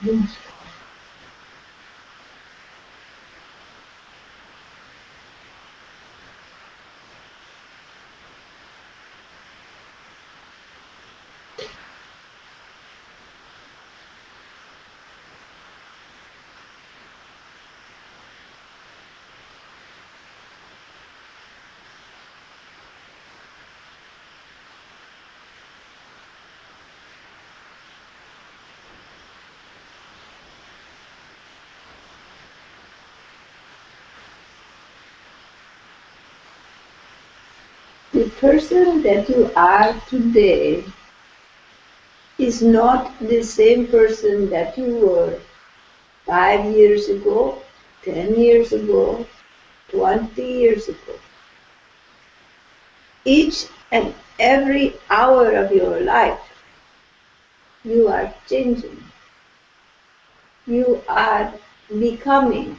The person that you are today is not the same person that you were 5 years ago, 10 years ago, 20 years ago. Each and every hour of your life, you are changing. You are becoming.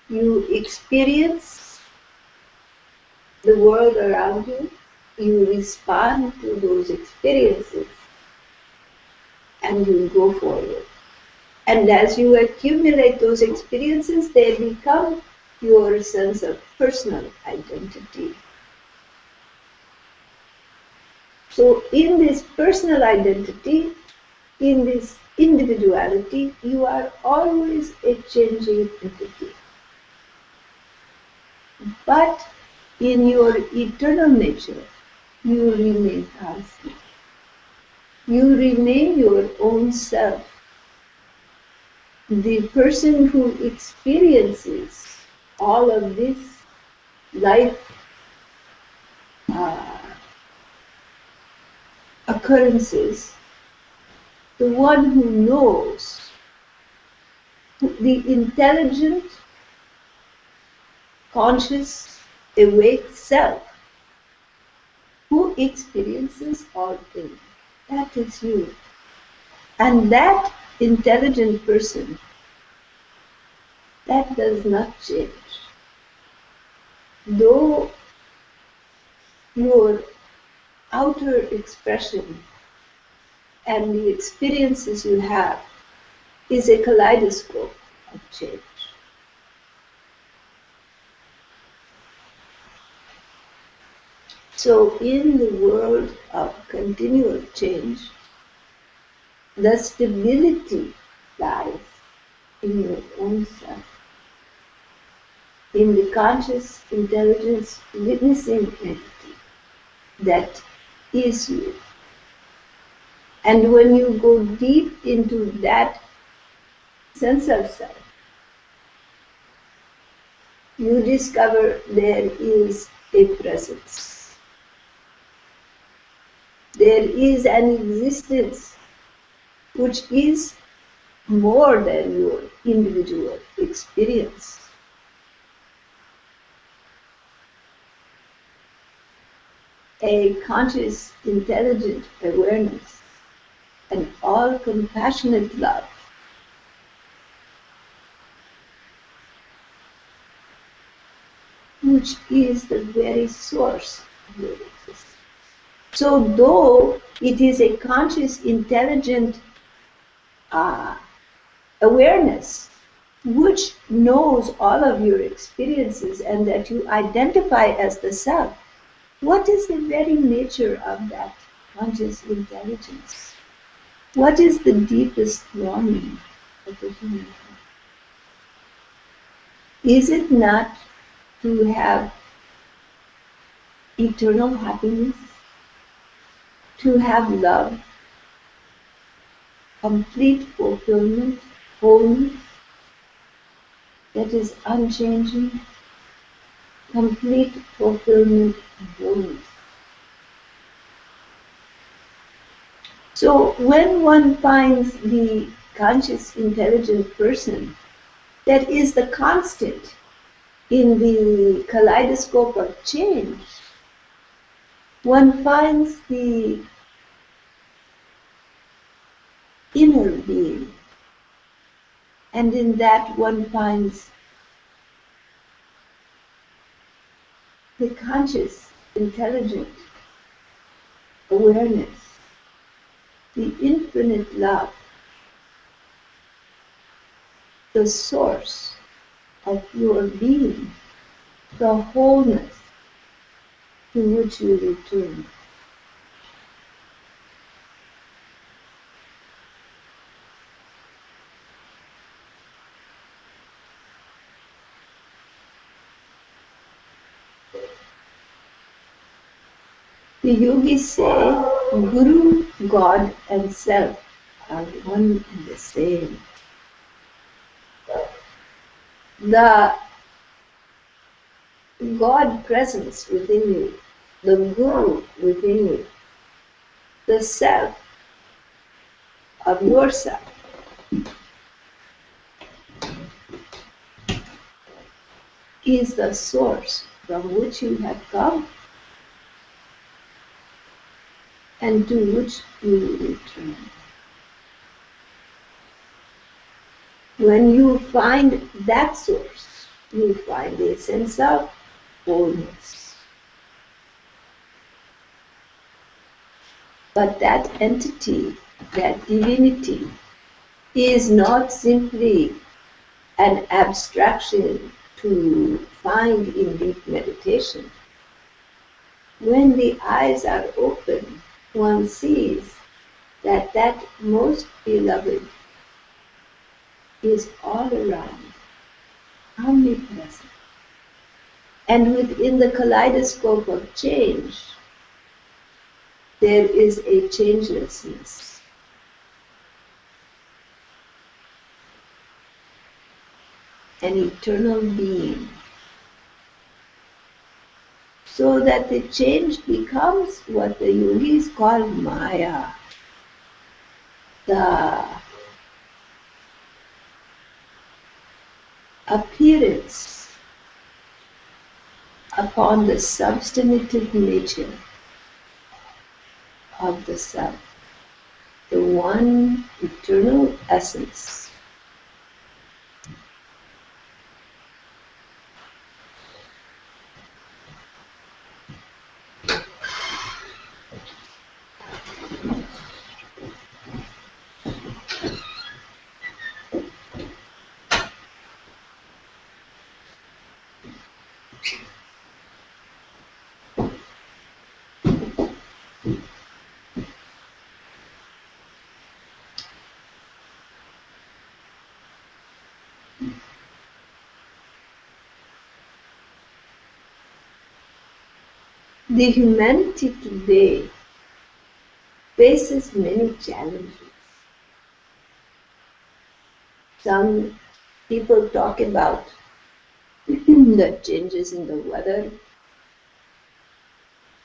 You experience the world around you. You respond to those experiences and you go forward. And as you accumulate those experiences, they become your sense of personal identity. So in this personal identity, in this individuality, you are always a changing entity. But in your eternal nature, you remain constant. You remain your own self. The person who experiences all of this life occurrences, the one who knows, the intelligent, conscious, awake self, who experiences all things. That is you. And that intelligent person, that does not change. Though your outer expression and the experiences you have is a kaleidoscope of change. So in the world of continual change, the stability lies in your own self, in the conscious intelligence witnessing entity that is you. And when you go deep into that sense of self, you discover there is a presence. There is an existence which is more than your individual experience. A conscious, intelligent awareness, an all-compassionate love, which is the very source of your existence. So though it is a conscious, intelligent awareness which knows all of your experiences and that you identify as the self, what is the very nature of that conscious intelligence? What is the deepest longing of the human heart? Is it not to have eternal happiness, to have love, complete fulfillment, wholeness that is unchanging, complete fulfillment and wholeness? So when one finds the conscious, intelligent person that is the constant in the kaleidoscope of change, one finds the inner being, and in that one finds the conscious, intelligent awareness, the infinite love the source of your being, the wholeness to which you return. The yogis say Guru, God, and Self are one and the same. The God presence within you, the Guru within you, the Self of yourself is the source from which you have come and to which you will return. When you find that source, you find a sense of wholeness. But that entity, that divinity, is not simply an abstraction to find in deep meditation. When the eyes are open, one sees that that most beloved is all around, omnipresent. And within the kaleidoscope of change, there is a changelessness. An eternal being. So that the change becomes what the yogis call Maya. The appearance upon the substantive nature of the self, the one eternal essence. The humanity today faces many challenges. Some people talk about the changes in the weather,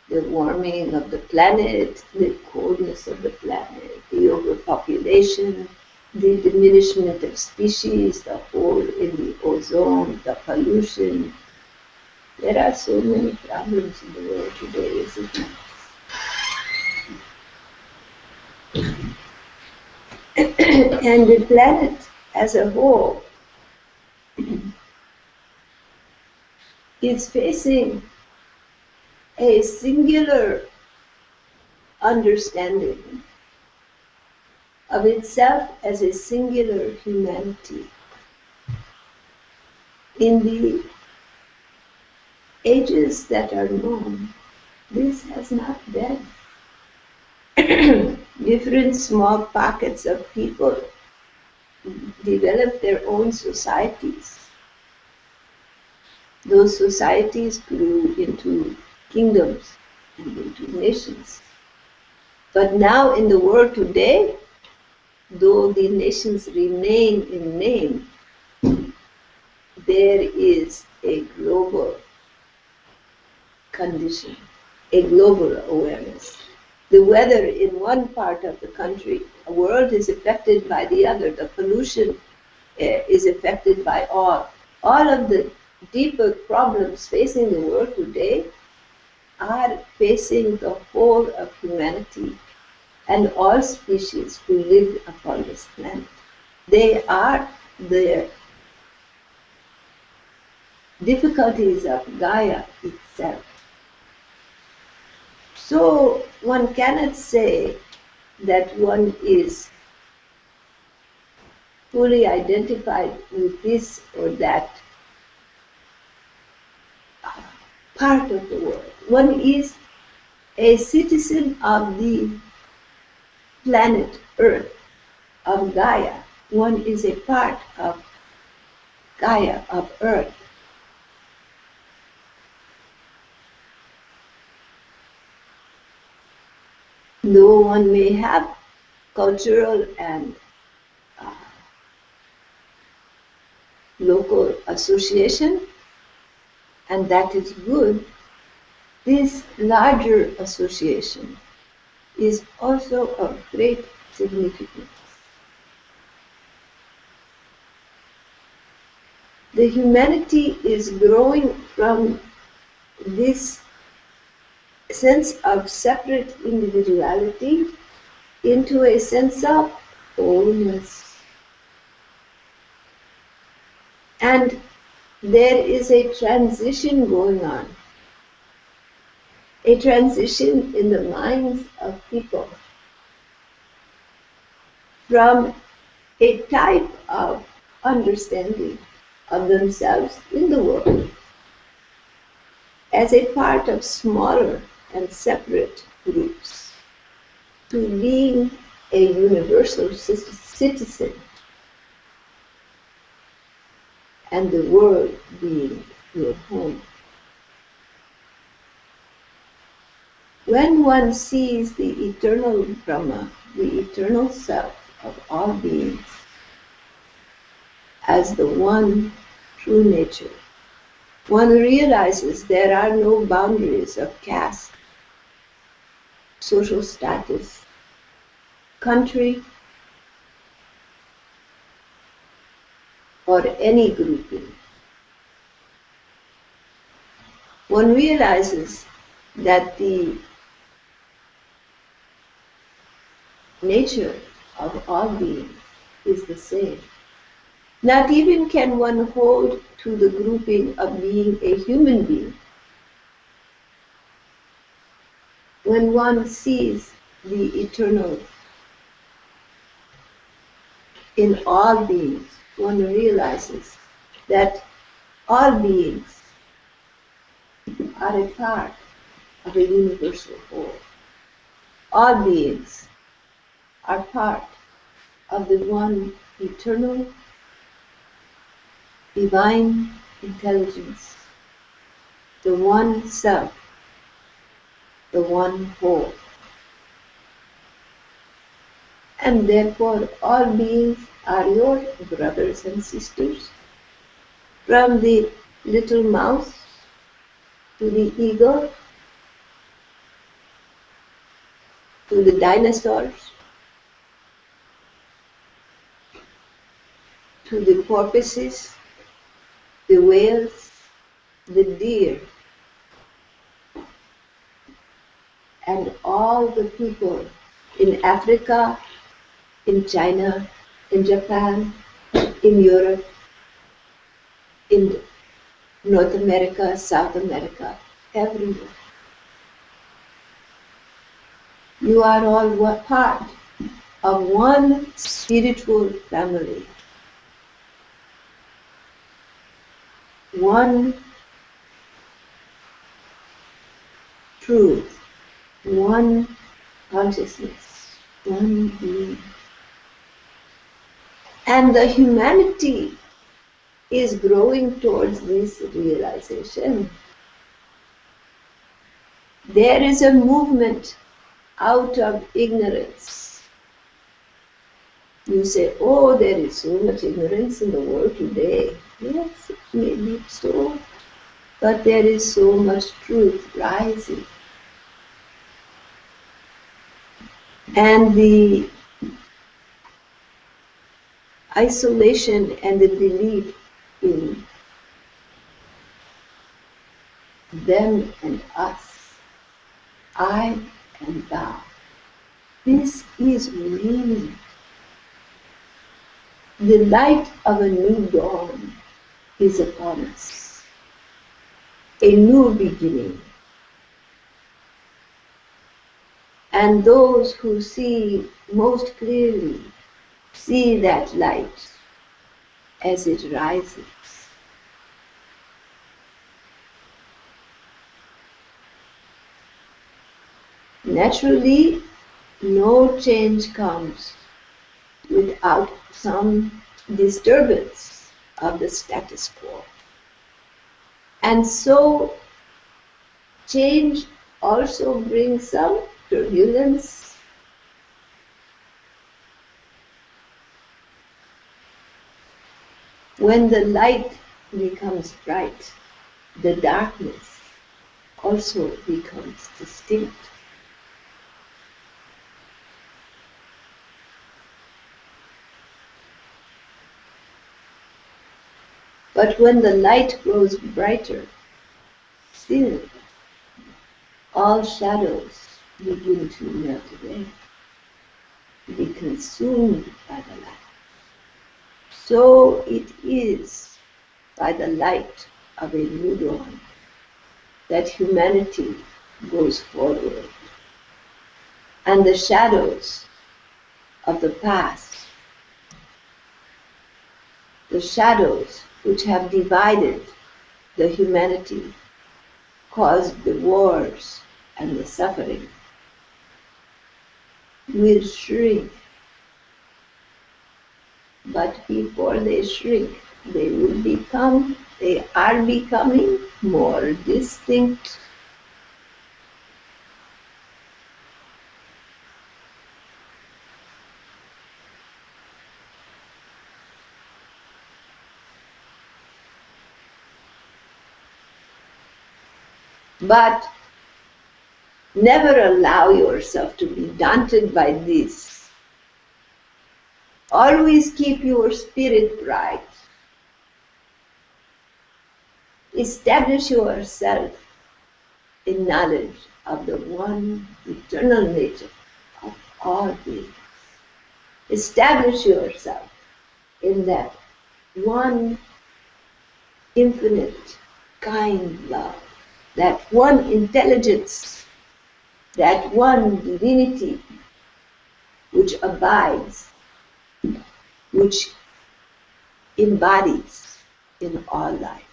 the warming of the planet, the coldness of the planet, the overpopulation, the diminishment of species, the hole in the ozone, the pollution. There are so many problems in the world today, isn't there? And the planet as a whole is facing a singular understanding of itself as a singular humanity. In the ages that are known, this has not been. Different small pockets of people develop their own societies. Those societies grew into kingdoms and into nations. But now in the world today, though the nations remain in name, there is a global condition, a global awareness. The weather in one part of the country, a world is affected by the other. The pollution is affected by all. All of the deeper problems facing the world today are facing the whole of humanity and all species who live upon this planet. They are the difficulties of Gaia itself. So one cannot say that one is fully identified with this or that part of the world. One is a citizen of the planet Earth, of Gaia. One is a part of Gaia, of Earth. Though one may have cultural and uh, local association, and that is good, this larger association is also of great significance. The humanity is growing from this sense of separate individuality into a sense of wholeness. And there is a transition going on, a transition in the minds of people from a type of understanding of themselves in the world as a part of smaller and separate groups to being a universal citizen and the world being your home. When one sees the eternal Brahma, the eternal self of all beings, as the one true nature, one realizes there are no boundaries of caste, social status, country, or any grouping. One realizes that the nature of all beings is the same. Not even can one hold to the grouping of being a human being. When one sees the eternal in all beings, one realizes that all beings are a part of a universal whole. All beings are part of the one eternal, divine intelligence, the one self, the one whole. And therefore all beings are your brothers and sisters, from the little mouse to the eagle, to the dinosaurs, to the porpoises, the whales, the deer, and all the people in Africa, in China, in Japan, in Europe, in North America, South America, everywhere. You are all part of one spiritual family, one truth, one consciousness, one being. And the humanity is growing towards this realization. There is a movement out of ignorance. You say, oh, there is so much ignorance in the world today. Yes, it may be so, but there is so much truth rising. And the isolation and the belief in them and us, I and thou, this is waning. The light of a new dawn is upon us, a new beginning. And those who see most clearly see that light as it rises. Naturally, no change comes without some disturbance of the status quo. And so change also brings some turbulence. When the light becomes bright, the darkness also becomes distinct. But when the light grows brighter, still all shadows begin to melt away, to be consumed by the light. So it is by the light of a new dawn that humanity goes forward, and the shadows of the past, the shadows which have divided the humanity, caused the wars and the suffering, will shrink. But before they shrink, they are becoming more distinct. But never allow yourself to be daunted by this. Always keep your spirit bright. Establish yourself in knowledge of the one eternal nature of all beings. Establish yourself in that one infinite kind love, that one intelligence, that one divinity which abides, which embodies in all life.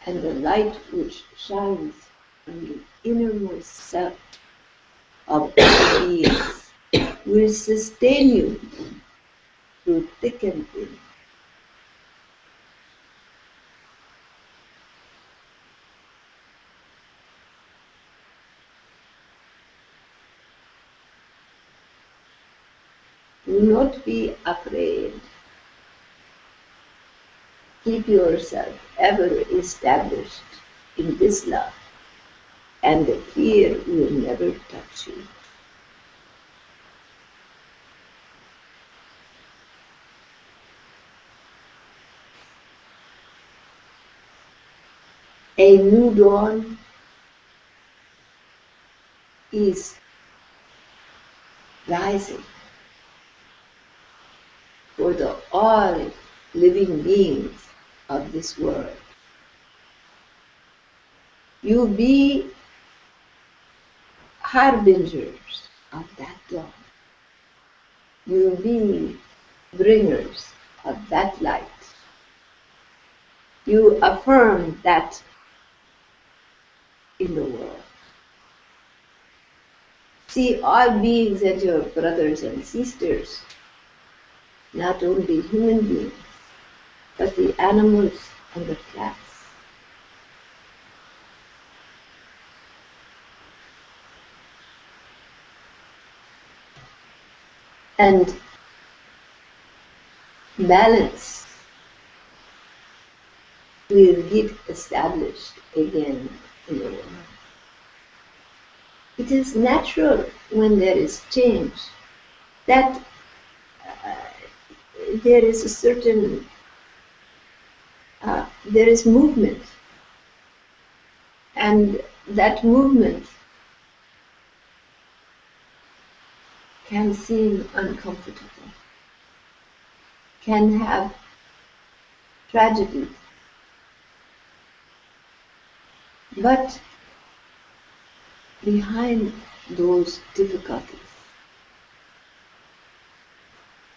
And the light which shines on the innermost self of all beings will sustain you through thick and thin. Do not be afraid. Keep yourself ever established in this love, and the fear will never touch you. A new dawn is rising for all living beings of this world. You be harbingers of that dawn. You be bringers of that light. You affirm that in the world. See all beings as your brothers and sisters, not only human beings, but the animals and the plants. And balance will get established again in the world. It is natural when there is change that there is a certain, there is movement, and that movement can seem uncomfortable, can have tragedy. But behind those difficulties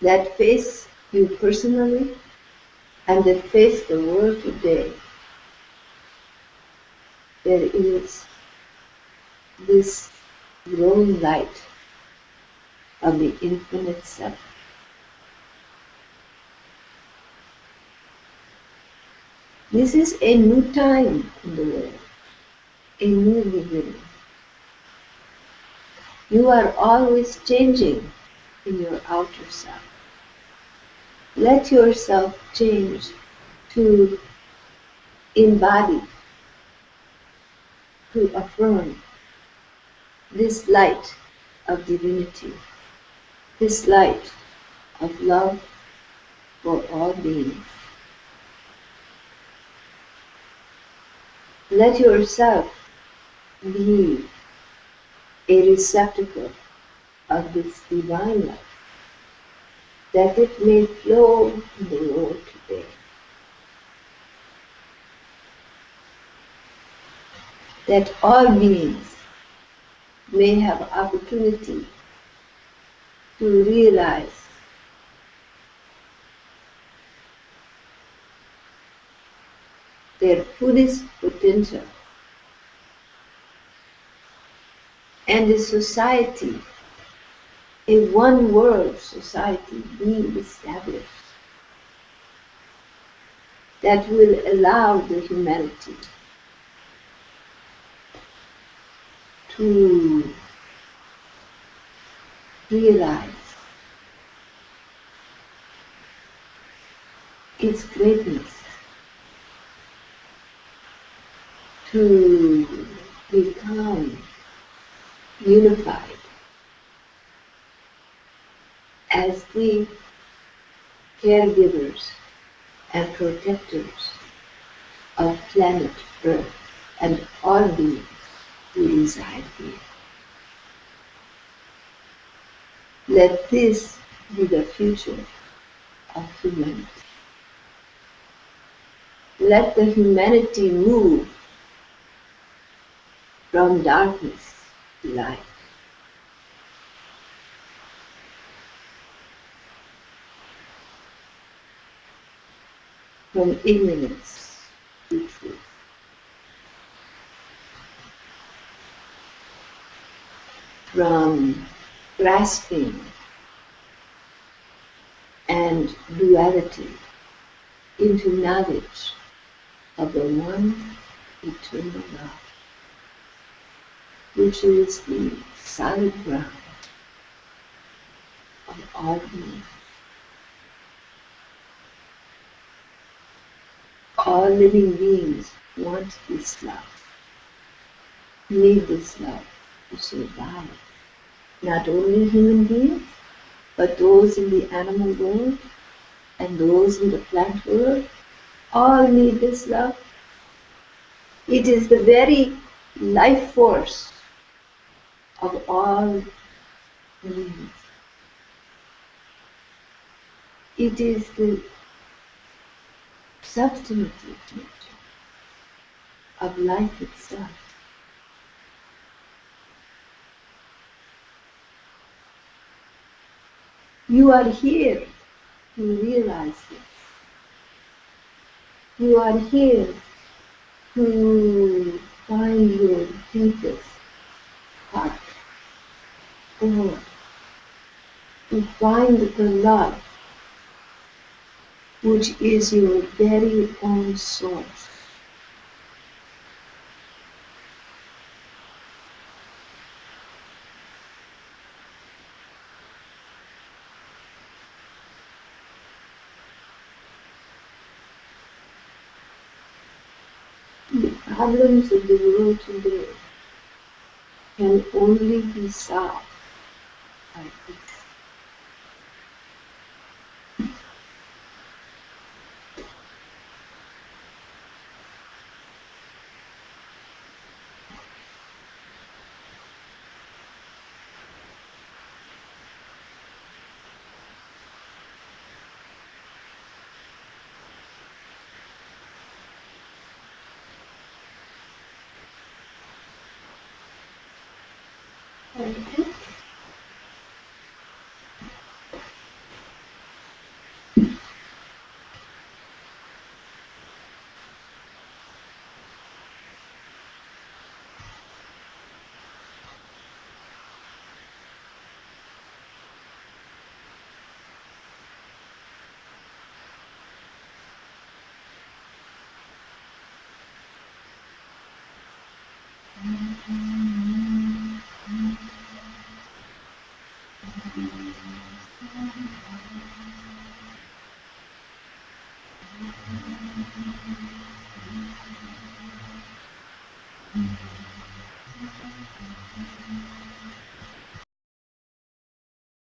that face you personally and that face the world today, there is this growing light of the infinite self. This is a new time in the world, a new beginning. You are always changing in your outer self. Let yourself change to embody, to affirm this light of divinity, this light of love for all beings. Let yourself be a receptacle of this divine light, that it may flow in the world today. That all beings may have opportunity to realize their fullest potential, and a society, a one world society being established that will allow the humanity to realize its greatness, to become unified as the caregivers and protectors of planet Earth and all beings who reside here. Let this be the future of humanity. Let the humanity move from darkness to light. From ignorance to truth. From grasping and duality into knowledge of the one eternal love, which is the solid ground of all beings. All living beings want this love, need this love to survive. Not only human beings, but those in the animal world and those in the plant world, all need this love. It is the very life force of all beings. It is the substantive nature of life itself. You are here to realize this. You are here to find your deepest heart, or to find the love which is your very own source. The problems of the world today can only be solved by this. Okay.